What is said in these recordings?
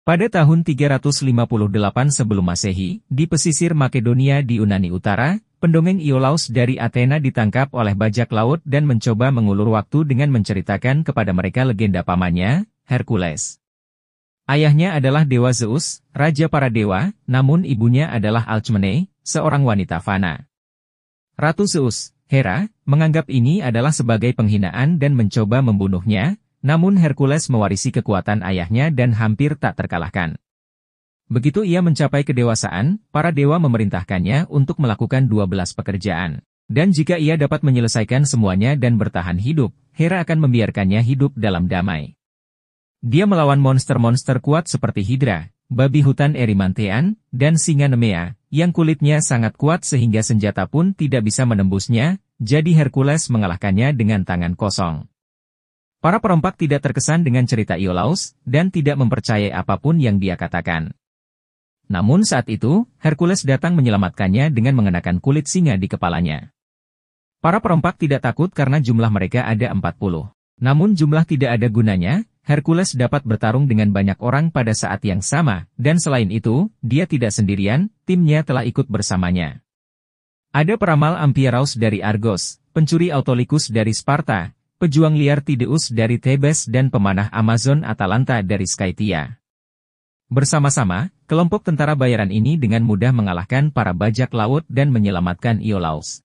Pada tahun 358 sebelum Masehi, di pesisir Makedonia di Yunani Utara, pendongeng Iolaus dari Athena ditangkap oleh bajak laut dan mencoba mengulur waktu dengan menceritakan kepada mereka legenda pamannya, Hercules. Ayahnya adalah dewa Zeus, raja para dewa, namun ibunya adalah Alcmene, seorang wanita fana. Ratu Zeus, Hera, menganggap ini adalah sebagai penghinaan dan mencoba membunuhnya, namun Hercules mewarisi kekuatan ayahnya dan hampir tak terkalahkan. Begitu ia mencapai kedewasaan, para dewa memerintahkannya untuk melakukan 12 pekerjaan. Dan jika ia dapat menyelesaikan semuanya dan bertahan hidup, Hera akan membiarkannya hidup dalam damai. Dia melawan monster-monster kuat seperti Hydra, babi hutan Erymanthean, dan singa Nemea, yang kulitnya sangat kuat sehingga senjata pun tidak bisa menembusnya, jadi Hercules mengalahkannya dengan tangan kosong. Para perompak tidak terkesan dengan cerita Iolaus, dan tidak mempercayai apapun yang dia katakan. Namun saat itu, Hercules datang menyelamatkannya dengan mengenakan kulit singa di kepalanya. Para perompak tidak takut karena jumlah mereka ada 40. Namun jumlah tidak ada gunanya, Hercules dapat bertarung dengan banyak orang pada saat yang sama, dan selain itu, dia tidak sendirian, timnya telah ikut bersamanya. Ada peramal Amphiaraus dari Argos, pencuri Autolycus dari Sparta, pejuang liar Tydeus dari Thebes dan pemanah Amazon Atalanta dari Skythia. Bersama-sama, kelompok tentara bayaran ini dengan mudah mengalahkan para bajak laut dan menyelamatkan Iolaus.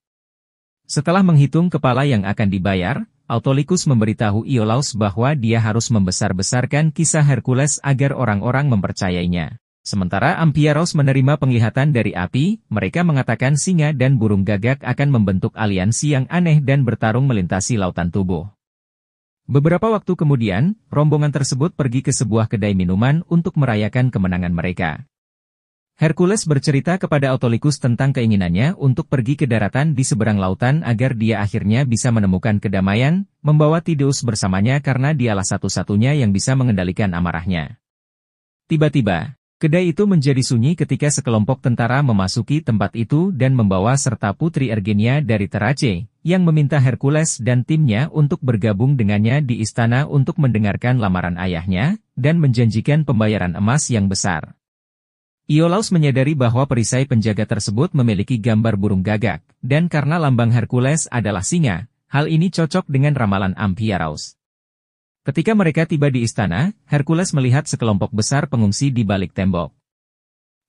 Setelah menghitung kepala yang akan dibayar, Autolycus memberitahu Iolaus bahwa dia harus membesar-besarkan kisah Hercules agar orang-orang mempercayainya. Sementara Amphiaraus menerima penglihatan dari api, mereka mengatakan singa dan burung gagak akan membentuk aliansi yang aneh dan bertarung melintasi lautan tubuh. Beberapa waktu kemudian, rombongan tersebut pergi ke sebuah kedai minuman untuk merayakan kemenangan mereka. Hercules bercerita kepada Autolycus tentang keinginannya untuk pergi ke daratan di seberang lautan agar dia akhirnya bisa menemukan kedamaian, membawa Tydeus bersamanya karena dialah satu-satunya yang bisa mengendalikan amarahnya. Tiba-tiba, kedai itu menjadi sunyi ketika sekelompok tentara memasuki tempat itu dan membawa serta Putri Ergenia dari Therace, yang meminta Hercules dan timnya untuk bergabung dengannya di istana untuk mendengarkan lamaran ayahnya, dan menjanjikan pembayaran emas yang besar. Iolaus menyadari bahwa perisai penjaga tersebut memiliki gambar burung gagak, dan karena lambang Hercules adalah singa, hal ini cocok dengan ramalan Amphiaraus. Ketika mereka tiba di istana, Hercules melihat sekelompok besar pengungsi di balik tembok.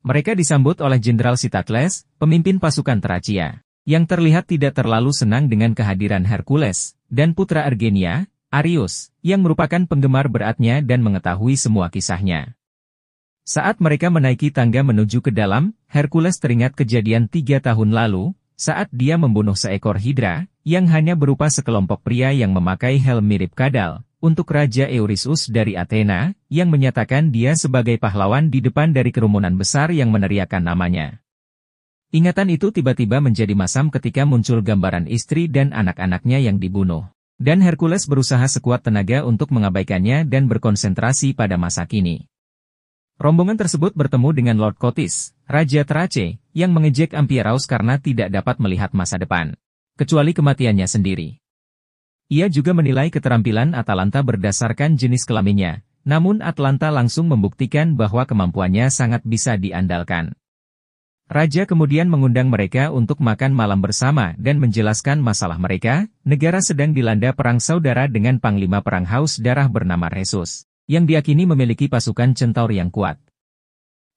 Mereka disambut oleh Jenderal Sitakles, pemimpin pasukan Thracia, yang terlihat tidak terlalu senang dengan kehadiran Hercules, dan putra Ergenia, Arius, yang merupakan penggemar beratnya dan mengetahui semua kisahnya. Saat mereka menaiki tangga menuju ke dalam, Hercules teringat kejadian 3 tahun lalu, saat dia membunuh seekor Hydra, yang hanya berupa sekelompok pria yang memakai helm mirip kadal, untuk Raja Eurystheus dari Athena, yang menyatakan dia sebagai pahlawan di depan dari kerumunan besar yang meneriakan namanya. Ingatan itu tiba-tiba menjadi masam ketika muncul gambaran istri dan anak-anaknya yang dibunuh. Dan Hercules berusaha sekuat tenaga untuk mengabaikannya dan berkonsentrasi pada masa kini. Rombongan tersebut bertemu dengan Lord Kotis, Raja Thrace, yang mengejek Amphiaraus karena tidak dapat melihat masa depan, kecuali kematiannya sendiri. Ia juga menilai keterampilan Atalanta berdasarkan jenis kelaminnya, namun Atalanta langsung membuktikan bahwa kemampuannya sangat bisa diandalkan. Raja kemudian mengundang mereka untuk makan malam bersama dan menjelaskan masalah mereka. Negara sedang dilanda perang saudara dengan panglima perang haus darah bernama Rhesus, yang diakini memiliki pasukan centaur yang kuat.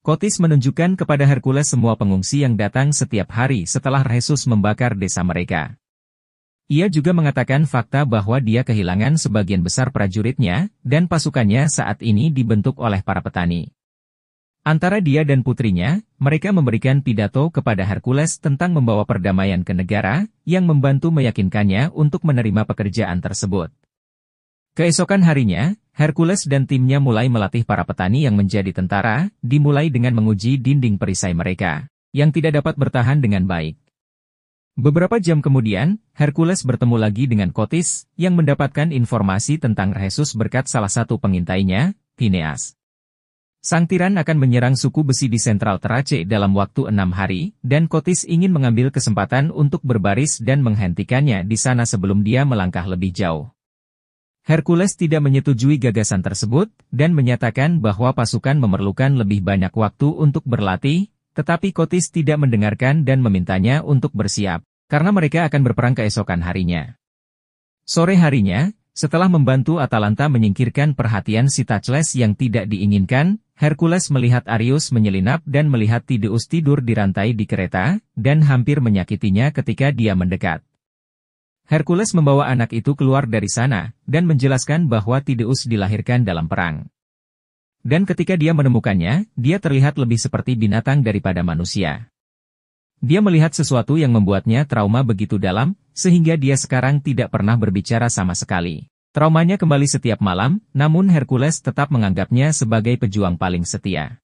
Kotis menunjukkan kepada Hercules semua pengungsi yang datang setiap hari setelah Rhesus membakar desa mereka. Ia juga mengatakan fakta bahwa dia kehilangan sebagian besar prajuritnya, dan pasukannya saat ini dibentuk oleh para petani. Antara dia dan putrinya, mereka memberikan pidato kepada Hercules tentang membawa perdamaian ke negara, yang membantu meyakinkannya untuk menerima pekerjaan tersebut. Keesokan harinya, Hercules dan timnya mulai melatih para petani yang menjadi tentara, dimulai dengan menguji dinding perisai mereka, yang tidak dapat bertahan dengan baik. Beberapa jam kemudian, Hercules bertemu lagi dengan Kotis, yang mendapatkan informasi tentang Rhesus berkat salah satu pengintainya, Phineas. Sang tiran akan menyerang suku besi di sentral Thrace dalam waktu 6 hari, dan Kotis ingin mengambil kesempatan untuk berbaris dan menghentikannya di sana sebelum dia melangkah lebih jauh. Hercules tidak menyetujui gagasan tersebut, dan menyatakan bahwa pasukan memerlukan lebih banyak waktu untuk berlatih, tetapi Kotis tidak mendengarkan dan memintanya untuk bersiap, karena mereka akan berperang keesokan harinya. Sore harinya, setelah membantu Atalanta menyingkirkan perhatian si Tachles yang tidak diinginkan, Hercules melihat Arius menyelinap dan melihat Tydeus tidur di rantai di kereta, dan hampir menyakitinya ketika dia mendekat. Hercules membawa anak itu keluar dari sana, dan menjelaskan bahwa Tydeus dilahirkan dalam perang. Dan ketika dia menemukannya, dia terlihat lebih seperti binatang daripada manusia. Dia melihat sesuatu yang membuatnya trauma begitu dalam, sehingga dia sekarang tidak pernah berbicara sama sekali. Traumanya kembali setiap malam, namun Hercules tetap menganggapnya sebagai pejuang paling setia.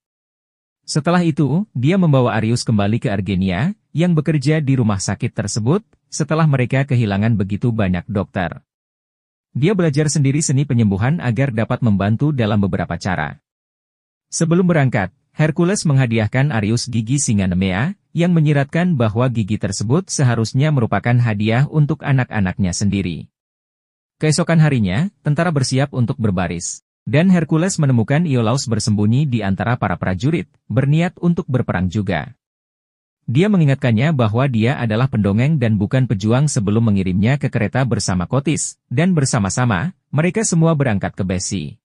Setelah itu, dia membawa Arius kembali ke Argenia, yang bekerja di rumah sakit tersebut, setelah mereka kehilangan begitu banyak dokter. Dia belajar sendiri seni penyembuhan agar dapat membantu dalam beberapa cara. Sebelum berangkat, Hercules menghadiahkan Arius gigi singa Nemea, yang menyiratkan bahwa gigi tersebut seharusnya merupakan hadiah untuk anak-anaknya sendiri. Keesokan harinya, tentara bersiap untuk berbaris. Dan Hercules menemukan Iolaus bersembunyi di antara para prajurit, berniat untuk berperang juga. Dia mengingatkannya bahwa dia adalah pendongeng dan bukan pejuang sebelum mengirimnya ke kereta bersama Kotis, dan bersama-sama, mereka semua berangkat ke Besi.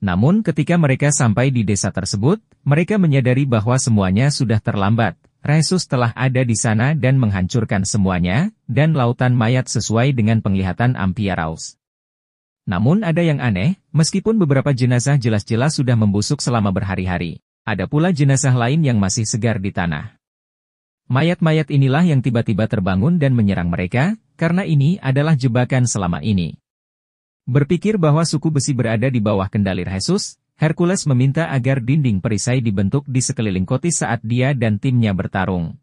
Namun ketika mereka sampai di desa tersebut, mereka menyadari bahwa semuanya sudah terlambat. Rhesus telah ada di sana dan menghancurkan semuanya, dan lautan mayat sesuai dengan penglihatan Amphiaraus. Namun ada yang aneh, meskipun beberapa jenazah jelas-jelas sudah membusuk selama berhari-hari, ada pula jenazah lain yang masih segar di tanah. Mayat-mayat inilah yang tiba-tiba terbangun dan menyerang mereka, karena ini adalah jebakan selama ini. Berpikir bahwa suku besi berada di bawah kendali Rhesus, Hercules meminta agar dinding perisai dibentuk di sekeliling Kotis saat dia dan timnya bertarung.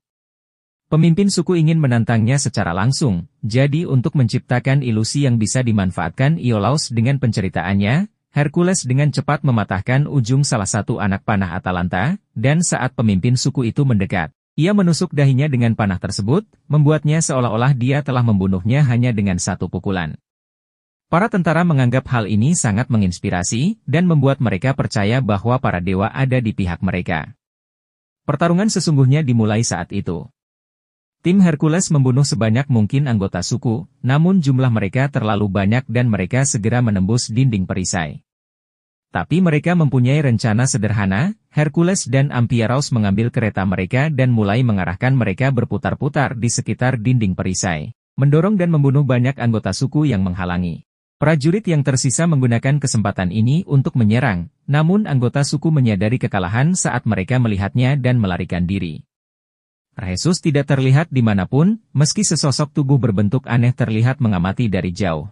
Pemimpin suku ingin menantangnya secara langsung, jadi untuk menciptakan ilusi yang bisa dimanfaatkan Iolaus dengan penceritaannya, Hercules dengan cepat mematahkan ujung salah satu anak panah Atalanta, dan saat pemimpin suku itu mendekat, ia menusuk dahinya dengan panah tersebut, membuatnya seolah-olah dia telah membunuhnya hanya dengan satu pukulan. Para tentara menganggap hal ini sangat menginspirasi, dan membuat mereka percaya bahwa para dewa ada di pihak mereka. Pertarungan sesungguhnya dimulai saat itu. Tim Hercules membunuh sebanyak mungkin anggota suku, namun jumlah mereka terlalu banyak dan mereka segera menembus dinding perisai. Tapi mereka mempunyai rencana sederhana. Hercules dan Amphiaraus mengambil kereta mereka dan mulai mengarahkan mereka berputar-putar di sekitar dinding perisai, mendorong dan membunuh banyak anggota suku yang menghalangi. Prajurit yang tersisa menggunakan kesempatan ini untuk menyerang, namun anggota suku menyadari kekalahan saat mereka melihatnya dan melarikan diri. Rhesus tidak terlihat dimanapun, meski sesosok tubuh berbentuk aneh terlihat mengamati dari jauh.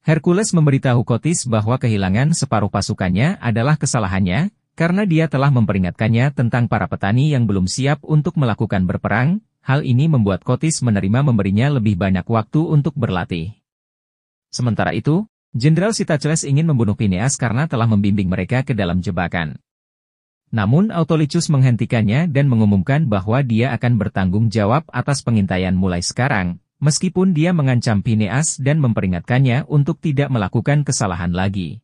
Hercules memberitahu Kotis bahwa kehilangan separuh pasukannya adalah kesalahannya, karena dia telah memperingatkannya tentang para petani yang belum siap untuk melakukan berperang. Hal ini membuat Kotis menerima memberinya lebih banyak waktu untuk berlatih. Sementara itu, Jenderal Tachles ingin membunuh Phineas karena telah membimbing mereka ke dalam jebakan. Namun Autolycus menghentikannya dan mengumumkan bahwa dia akan bertanggung jawab atas pengintaian mulai sekarang, meskipun dia mengancam Phineas dan memperingatkannya untuk tidak melakukan kesalahan lagi.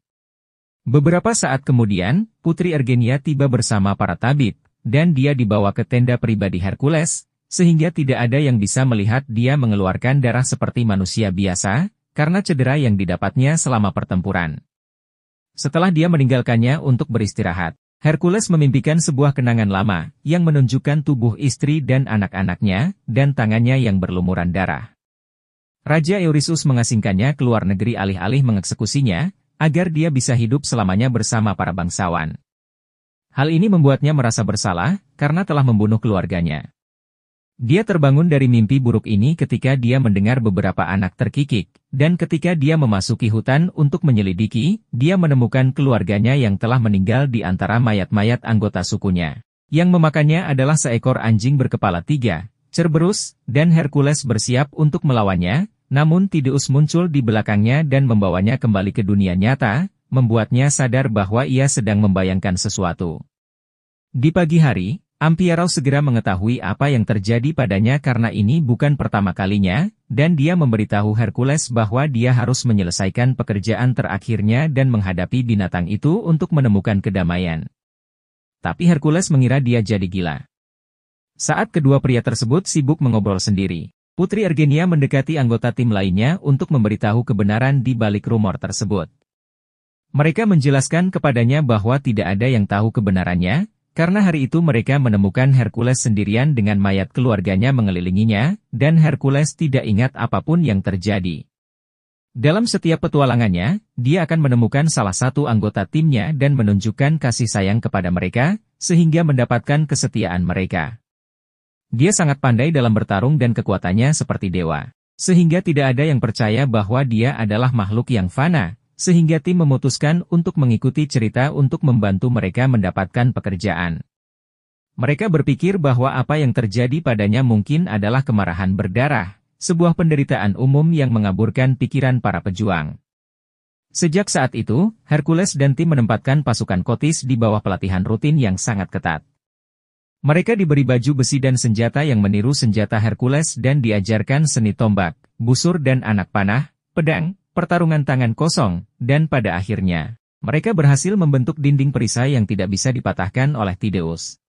Beberapa saat kemudian, Putri Argenia tiba bersama para tabib, dan dia dibawa ke tenda pribadi Hercules, sehingga tidak ada yang bisa melihat dia mengeluarkan darah seperti manusia biasa, karena cedera yang didapatnya selama pertempuran. Setelah dia meninggalkannya untuk beristirahat, Hercules memimpikan sebuah kenangan lama, yang menunjukkan tubuh istri dan anak-anaknya, dan tangannya yang berlumuran darah. Raja Eurystheus mengasingkannya ke luar negeri alih-alih mengeksekusinya, agar dia bisa hidup selamanya bersama para bangsawan. Hal ini membuatnya merasa bersalah, karena telah membunuh keluarganya. Dia terbangun dari mimpi buruk ini ketika dia mendengar beberapa anak terkikik, dan ketika dia memasuki hutan untuk menyelidiki, dia menemukan keluarganya yang telah meninggal di antara mayat-mayat anggota sukunya. Yang memakannya adalah seekor anjing berkepala 3, Cerberus, dan Hercules bersiap untuk melawannya, namun Tydeus muncul di belakangnya dan membawanya kembali ke dunia nyata, membuatnya sadar bahwa ia sedang membayangkan sesuatu. Di pagi hari, Amphiaraus segera mengetahui apa yang terjadi padanya karena ini bukan pertama kalinya, dan dia memberitahu Hercules bahwa dia harus menyelesaikan pekerjaan terakhirnya dan menghadapi binatang itu untuk menemukan kedamaian. Tapi Hercules mengira dia jadi gila. Saat kedua pria tersebut sibuk mengobrol sendiri, Putri Ergenia mendekati anggota tim lainnya untuk memberitahu kebenaran di balik rumor tersebut. Mereka menjelaskan kepadanya bahwa tidak ada yang tahu kebenarannya, karena hari itu mereka menemukan Hercules sendirian dengan mayat keluarganya mengelilinginya, dan Hercules tidak ingat apapun yang terjadi. Dalam setiap petualangannya, dia akan menemukan salah satu anggota timnya dan menunjukkan kasih sayang kepada mereka, sehingga mendapatkan kesetiaan mereka. Dia sangat pandai dalam bertarung dan kekuatannya seperti dewa, sehingga tidak ada yang percaya bahwa dia adalah makhluk yang fana, sehingga tim memutuskan untuk mengikuti cerita untuk membantu mereka mendapatkan pekerjaan. Mereka berpikir bahwa apa yang terjadi padanya mungkin adalah kemarahan berdarah, sebuah penderitaan umum yang mengaburkan pikiran para pejuang. Sejak saat itu, Hercules dan tim menempatkan pasukan Kotis di bawah pelatihan rutin yang sangat ketat. Mereka diberi baju besi dan senjata yang meniru senjata Hercules dan diajarkan seni tombak, busur dan anak panah, pedang, pertarungan tangan kosong, dan pada akhirnya, mereka berhasil membentuk dinding perisai yang tidak bisa dipatahkan oleh Tydeus.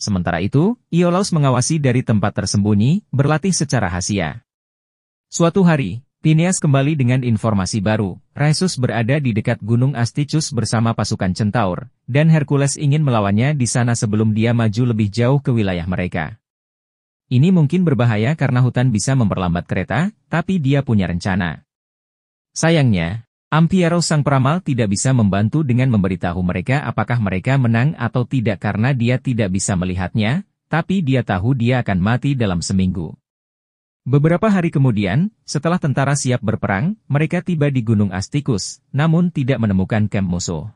Sementara itu, Iolaus mengawasi dari tempat tersembunyi, berlatih secara rahasia. Suatu hari, Phineas kembali dengan informasi baru. Rhesus berada di dekat Gunung Astychus bersama pasukan Centaur, dan Hercules ingin melawannya di sana sebelum dia maju lebih jauh ke wilayah mereka. Ini mungkin berbahaya karena hutan bisa memperlambat kereta, tapi dia punya rencana. Sayangnya, Amphiaraus sang peramal tidak bisa membantu dengan memberitahu mereka apakah mereka menang atau tidak karena dia tidak bisa melihatnya, tapi dia tahu dia akan mati dalam seminggu. Beberapa hari kemudian, setelah tentara siap berperang, mereka tiba di Gunung Astychus, namun tidak menemukan kamp musuh.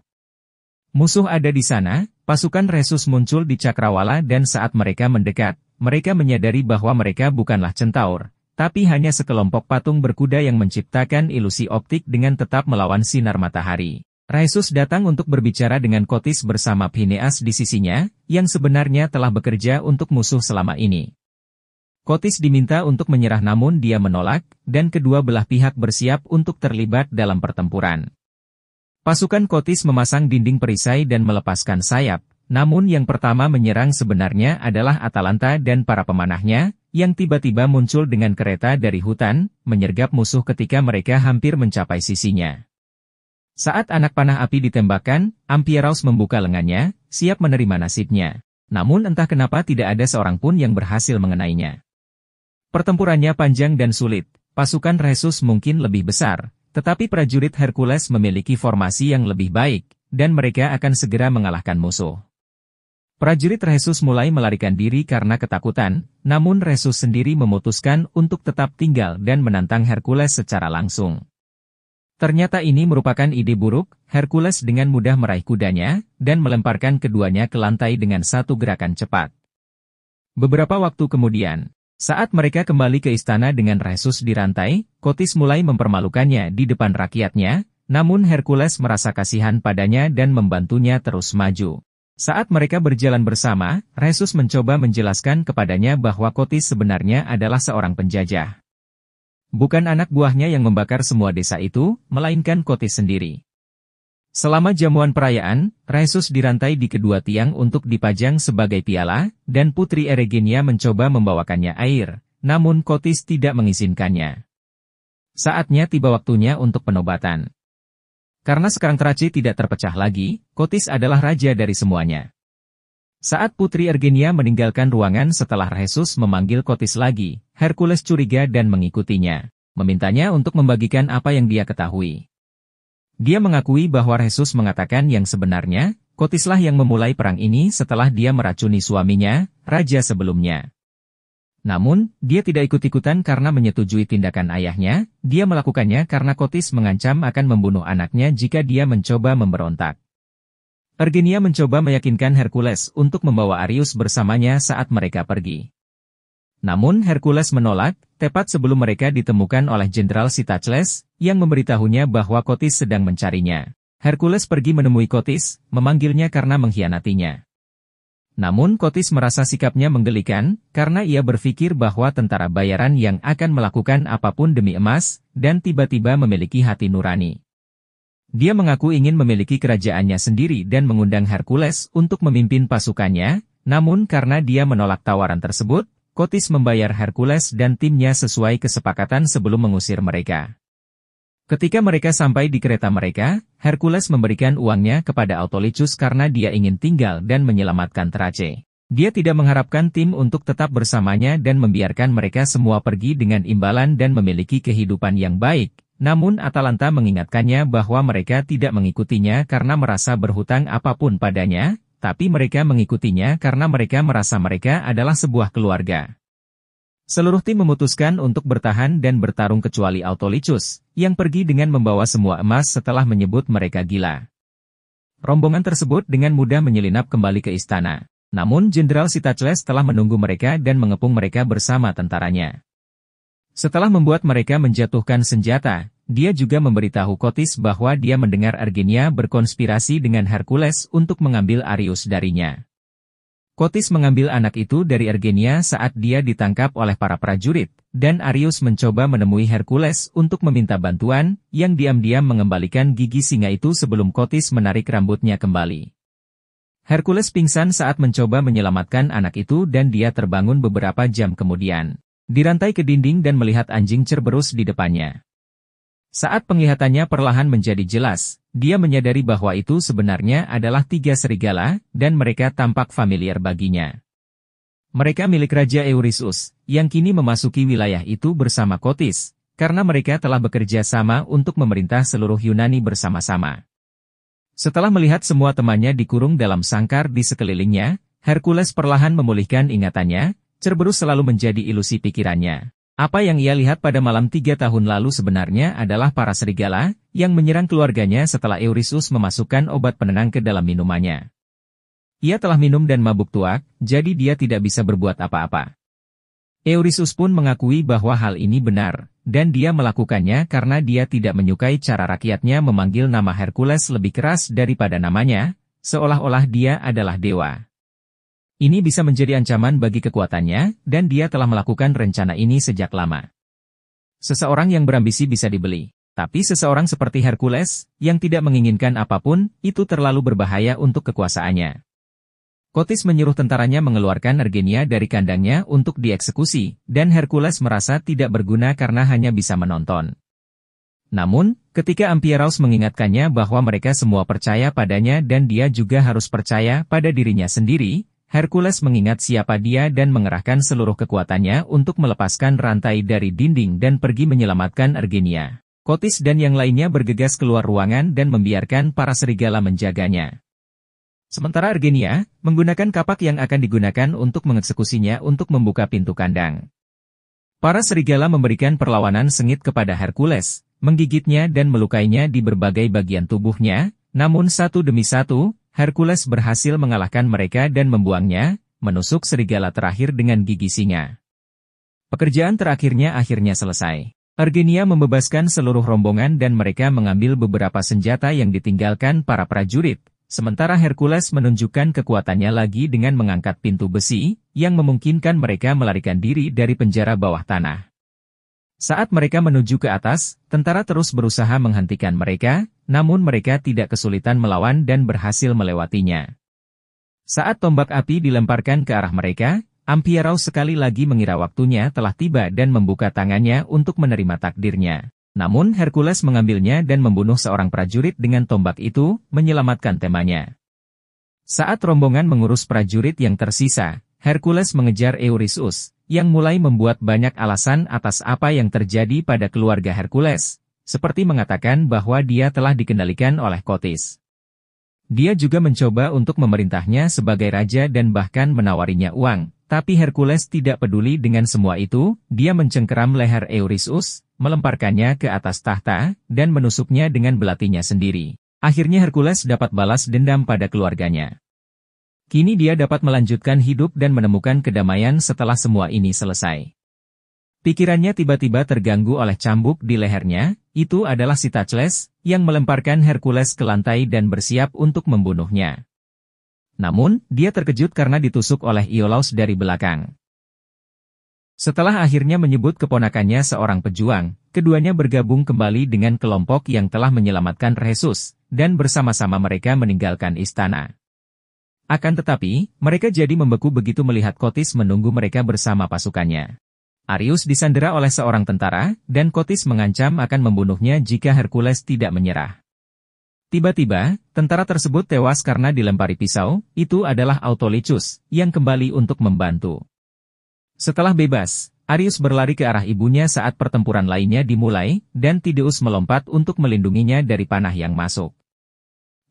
Musuh ada di sana, pasukan Rhesus muncul di Cakrawala dan saat mereka mendekat, mereka menyadari bahwa mereka bukanlah Centaur, tapi hanya sekelompok patung berkuda yang menciptakan ilusi optik dengan tetap melawan sinar matahari. Rhesus datang untuk berbicara dengan Kotis bersama Phineas di sisinya, yang sebenarnya telah bekerja untuk musuh selama ini. Kotis diminta untuk menyerah namun dia menolak, dan kedua belah pihak bersiap untuk terlibat dalam pertempuran. Pasukan Kotis memasang dinding perisai dan melepaskan sayap, namun yang pertama menyerang sebenarnya adalah Atalanta dan para pemanahnya, yang tiba-tiba muncul dengan kereta dari hutan, menyergap musuh ketika mereka hampir mencapai sisinya. Saat anak panah api ditembakkan, Amphiaraus membuka lengannya, siap menerima nasibnya. Namun entah kenapa tidak ada seorang pun yang berhasil mengenainya. Pertempurannya panjang dan sulit, pasukan Rhesus mungkin lebih besar, tetapi prajurit Hercules memiliki formasi yang lebih baik, dan mereka akan segera mengalahkan musuh. Prajurit Rhesus mulai melarikan diri karena ketakutan, namun Rhesus sendiri memutuskan untuk tetap tinggal dan menantang Hercules secara langsung. Ternyata ini merupakan ide buruk, Hercules dengan mudah meraih kudanya, dan melemparkan keduanya ke lantai dengan satu gerakan cepat. Beberapa waktu kemudian, saat mereka kembali ke istana dengan Rhesus dirantai, Kotis mulai mempermalukannya di depan rakyatnya, namun Hercules merasa kasihan padanya dan membantunya terus maju. Saat mereka berjalan bersama, Rhesus mencoba menjelaskan kepadanya bahwa Kotis sebenarnya adalah seorang penjajah. Bukan anak buahnya yang membakar semua desa itu, melainkan Kotis sendiri. Selama jamuan perayaan, Rhesus dirantai di kedua tiang untuk dipajang sebagai piala, dan Putri Erigenia mencoba membawakannya air, namun Kotis tidak mengizinkannya. Saatnya tiba waktunya untuk penobatan. Karena sekarang Thrace tidak terpecah lagi, Kotis adalah raja dari semuanya. Saat Putri Ergenia meninggalkan ruangan setelah Rhesus memanggil Kotis lagi, Hercules curiga dan mengikutinya, memintanya untuk membagikan apa yang dia ketahui. Dia mengakui bahwa Rhesus mengatakan yang sebenarnya, Kotislah yang memulai perang ini setelah dia meracuni suaminya, raja sebelumnya. Namun, dia tidak ikut-ikutan karena menyetujui tindakan ayahnya, dia melakukannya karena Kotis mengancam akan membunuh anaknya jika dia mencoba memberontak. Ergenia mencoba meyakinkan Hercules untuk membawa Arius bersamanya saat mereka pergi. Namun Hercules menolak, tepat sebelum mereka ditemukan oleh Jenderal Sitachles, yang memberitahunya bahwa Kotis sedang mencarinya. Hercules pergi menemui Kotis, memanggilnya karena mengkhianatinya. Namun Kotis merasa sikapnya menggelikan, karena ia berpikir bahwa tentara bayaran yang akan melakukan apapun demi emas, dan tiba-tiba memiliki hati nurani. Dia mengaku ingin memiliki kerajaannya sendiri dan mengundang Hercules untuk memimpin pasukannya, namun karena dia menolak tawaran tersebut, Kotis membayar Hercules dan timnya sesuai kesepakatan sebelum mengusir mereka. Ketika mereka sampai di kereta mereka, Hercules memberikan uangnya kepada Autolycus karena dia ingin tinggal dan menyelamatkan Thrace. Dia tidak mengharapkan tim untuk tetap bersamanya dan membiarkan mereka semua pergi dengan imbalan dan memiliki kehidupan yang baik. Namun Atalanta mengingatkannya bahwa mereka tidak mengikutinya karena merasa berhutang apapun padanya, tapi mereka mengikutinya karena mereka merasa mereka adalah sebuah keluarga. Seluruh tim memutuskan untuk bertahan dan bertarung kecuali Autolycus, yang pergi dengan membawa semua emas setelah menyebut mereka gila. Rombongan tersebut dengan mudah menyelinap kembali ke istana. Namun Jenderal Citacles telah menunggu mereka dan mengepung mereka bersama tentaranya. Setelah membuat mereka menjatuhkan senjata, dia juga memberitahu Kotis bahwa dia mendengar Erginia berkonspirasi dengan Hercules untuk mengambil Arius darinya. Kotis mengambil anak itu dari Erginia saat dia ditangkap oleh para prajurit, dan Arius mencoba menemui Hercules untuk meminta bantuan, yang diam-diam mengembalikan gigi singa itu sebelum Kotis menarik rambutnya kembali. Hercules pingsan saat mencoba menyelamatkan anak itu dan dia terbangun beberapa jam kemudian. Dirantai ke dinding dan melihat anjing Cerberus di depannya. Saat penglihatannya perlahan menjadi jelas, dia menyadari bahwa itu sebenarnya adalah 3 serigala, dan mereka tampak familiar baginya. Mereka milik Raja Eurystheus, yang kini memasuki wilayah itu bersama Kotis, karena mereka telah bekerja sama untuk memerintah seluruh Yunani bersama-sama. Setelah melihat semua temannya dikurung dalam sangkar di sekelilingnya, Hercules perlahan memulihkan ingatannya. Cerberus selalu menjadi ilusi pikirannya. Apa yang ia lihat pada malam 3 tahun lalu sebenarnya adalah para serigala, yang menyerang keluarganya setelah Eurystheus memasukkan obat penenang ke dalam minumannya. Ia telah minum dan mabuk tuak, jadi dia tidak bisa berbuat apa-apa. Eurystheus pun mengakui bahwa hal ini benar, dan dia melakukannya karena dia tidak menyukai cara rakyatnya memanggil nama Hercules lebih keras daripada namanya, seolah-olah dia adalah dewa. Ini bisa menjadi ancaman bagi kekuatannya, dan dia telah melakukan rencana ini sejak lama. Seseorang yang berambisi bisa dibeli, tapi seseorang seperti Hercules, yang tidak menginginkan apapun, itu terlalu berbahaya untuk kekuasaannya. Kotis menyuruh tentaranya mengeluarkan Erginia dari kandangnya untuk dieksekusi, dan Hercules merasa tidak berguna karena hanya bisa menonton. Namun, ketika Amphiaraus mengingatkannya bahwa mereka semua percaya padanya dan dia juga harus percaya pada dirinya sendiri, Hercules mengingat siapa dia dan mengerahkan seluruh kekuatannya untuk melepaskan rantai dari dinding dan pergi menyelamatkan Erginia. Kotis dan yang lainnya bergegas keluar ruangan dan membiarkan para serigala menjaganya. Sementara Erginia, menggunakan kapak yang akan digunakan untuk mengeksekusinya untuk membuka pintu kandang. Para serigala memberikan perlawanan sengit kepada Hercules, menggigitnya dan melukainya di berbagai bagian tubuhnya, namun satu demi satu, Hercules berhasil mengalahkan mereka dan membuangnya, menusuk serigala terakhir dengan gigi singa. Pekerjaan terakhirnya akhirnya selesai. Erginia membebaskan seluruh rombongan dan mereka mengambil beberapa senjata yang ditinggalkan para prajurit, sementara Hercules menunjukkan kekuatannya lagi dengan mengangkat pintu besi, yang memungkinkan mereka melarikan diri dari penjara bawah tanah. Saat mereka menuju ke atas, tentara terus berusaha menghentikan mereka, namun mereka tidak kesulitan melawan dan berhasil melewatinya. Saat tombak api dilemparkan ke arah mereka, Amphiaraus sekali lagi mengira waktunya telah tiba dan membuka tangannya untuk menerima takdirnya. Namun Hercules mengambilnya dan membunuh seorang prajurit dengan tombak itu, menyelamatkan temanya. Saat rombongan mengurus prajurit yang tersisa, Hercules mengejar Eurystheus, yang mulai membuat banyak alasan atas apa yang terjadi pada keluarga Hercules, seperti mengatakan bahwa dia telah dikendalikan oleh Kotis. Dia juga mencoba untuk memerintahnya sebagai raja dan bahkan menawarinya uang, tapi Hercules tidak peduli dengan semua itu, dia mencengkeram leher Eurystheus, melemparkannya ke atas tahta, dan menusuknya dengan belatinya sendiri. Akhirnya Hercules dapat balas dendam pada keluarganya. Kini dia dapat melanjutkan hidup dan menemukan kedamaian setelah semua ini selesai. Pikirannya tiba-tiba terganggu oleh cambuk di lehernya, itu adalah Citacles, yang melemparkan Hercules ke lantai dan bersiap untuk membunuhnya. Namun, dia terkejut karena ditusuk oleh Iolaus dari belakang. Setelah akhirnya menyebut keponakannya seorang pejuang, keduanya bergabung kembali dengan kelompok yang telah menyelamatkan Rhesus, dan bersama-sama mereka meninggalkan istana. Akan tetapi, mereka jadi membeku begitu melihat Kotis menunggu mereka bersama pasukannya. Arius disandera oleh seorang tentara, dan Kotis mengancam akan membunuhnya jika Hercules tidak menyerah. Tiba-tiba, tentara tersebut tewas karena dilempari pisau. Itu adalah Autolycus, yang kembali untuk membantu. Setelah bebas, Arius berlari ke arah ibunya saat pertempuran lainnya dimulai, dan Tydeus melompat untuk melindunginya dari panah yang masuk.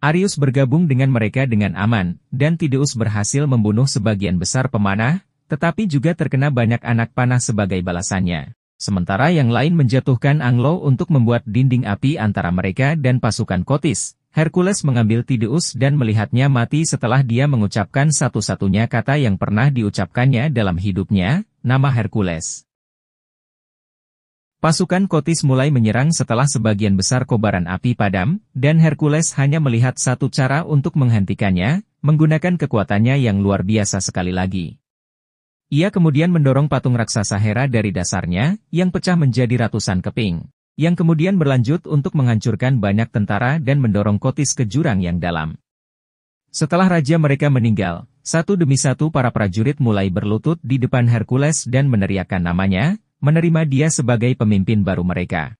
Arius bergabung dengan mereka dengan aman, dan Tydeus berhasil membunuh sebagian besar pemanah, tetapi juga terkena banyak anak panah sebagai balasannya. Sementara yang lain menjatuhkan Anglo untuk membuat dinding api antara mereka dan pasukan Kotis. Hercules mengambil Tydeus dan melihatnya mati setelah dia mengucapkan satu-satunya kata yang pernah diucapkannya dalam hidupnya, nama Hercules. Pasukan Kotis mulai menyerang setelah sebagian besar kobaran api padam, dan Hercules hanya melihat satu cara untuk menghentikannya, menggunakan kekuatannya yang luar biasa sekali lagi. Ia kemudian mendorong patung raksasa Hera dari dasarnya, yang pecah menjadi ratusan keping, yang kemudian berlanjut untuk menghancurkan banyak tentara dan mendorong Kotis ke jurang yang dalam. Setelah raja mereka meninggal, satu demi satu para prajurit mulai berlutut di depan Hercules dan meneriakkan namanya, menerima dia sebagai pemimpin baru mereka.